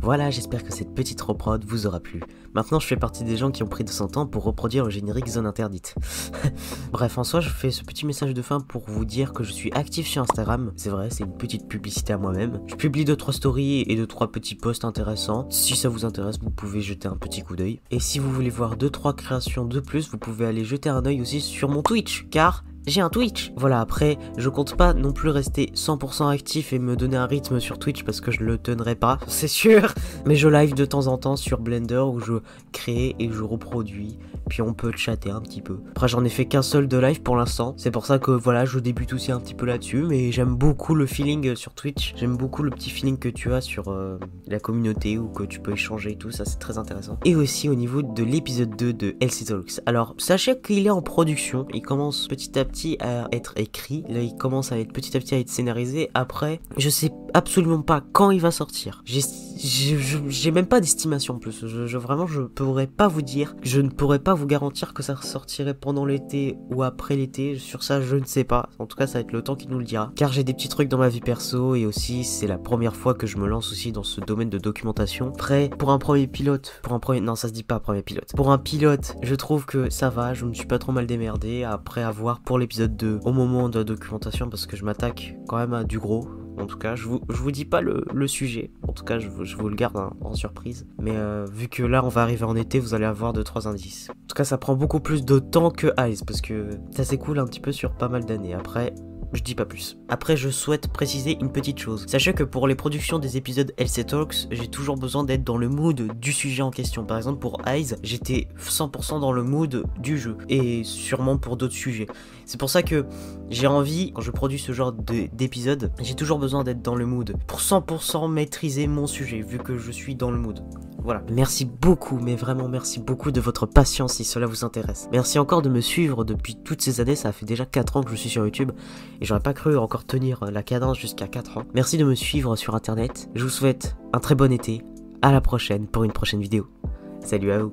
Voilà, j'espère que cette petite reprod vous aura plu. Maintenant, je fais partie des gens qui ont pris de son temps pour reproduire le générique Zone Interdite. Bref, en soi, je fais ce petit message de fin pour vous dire que je suis actif sur Instagram. C'est vrai, c'est une petite publicité à moi-même. Je publie 2-3 stories et 2-3 petits posts intéressants. Si ça vous intéresse, vous pouvez jeter un petit coup d'œil. Et si vous voulez voir 2-3 créations de plus, vous pouvez aller jeter un œil aussi sur mon Twitch, car j'ai un Twitch. Voilà, après, je compte pas non plus rester 100% actif et me donner un rythme sur Twitch parce que je le tiendrai pas, c'est sûr. Mais je live de temps en temps sur Blender où je crée et je reproduis. Puis on peut chatter un petit peu. Après, j'en ai fait qu'un seul de live pour l'instant. C'est pour ça que voilà, je débute aussi un petit peu là-dessus. Mais j'aime beaucoup le feeling sur Twitch. J'aime beaucoup le petit feeling que tu as sur la communauté ou que tu peux échanger et tout. Ça, c'est très intéressant. Et aussi au niveau de l'épisode 2 de LC Talks. Alors, sachez qu'il est en production. Il commence petit à petit à être écrit. Là, il commence à être petit à petit à être scénarisé. Après, je sais absolument pas quand il va sortir. J'ai même pas d'estimation en plus. Vraiment, je pourrais pas vous dire. Je ne pourrais pas vous garantir que ça sortirait pendant l'été ou après l'été. Sur ça, je ne sais pas. En tout cas, ça va être le temps qui nous le dira. Car j'ai des petits trucs dans ma vie perso et aussi, c'est la première fois que je me lance aussi dans ce domaine de documentation. Après, pour un premier pilote, non, ça se dit pas premier pilote. Pour un pilote, je trouve que ça va. Je me suis pas trop mal démerdé après avoir pour l'épisode 2 au moment de la documentation parce que je m'attaque quand même à du gros. En tout cas, je vous dis pas le sujet. En tout cas, je vous le garde en surprise. Mais vu que là, on va arriver en été, vous allez avoir 2-3 indices. En tout cas, ça prend beaucoup plus de temps que Ice parce que ça s'écoule un petit peu sur pas mal d'années. Après, je dis pas plus. Après, je souhaite préciser une petite chose. Sachez que pour les productions des épisodes LC Talks, j'ai toujours besoin d'être dans le mood du sujet en question. Par exemple, pour Eyes, j'étais 100% dans le mood du jeu. Et sûrement pour d'autres sujets. C'est pour ça que j'ai envie, quand je produis ce genre d'épisode, j'ai toujours besoin d'être dans le mood. Pour 100% maîtriser mon sujet, vu que je suis dans le mood. Voilà. Merci beaucoup, mais vraiment merci beaucoup de votre patience si cela vous intéresse. Merci encore de me suivre depuis toutes ces années, ça fait déjà 4 ans que je suis sur YouTube et j'aurais pas cru encore tenir la cadence jusqu'à 4 ans. Merci de me suivre sur internet, je vous souhaite un très bon été, à la prochaine pour une prochaine vidéo. Salut à vous.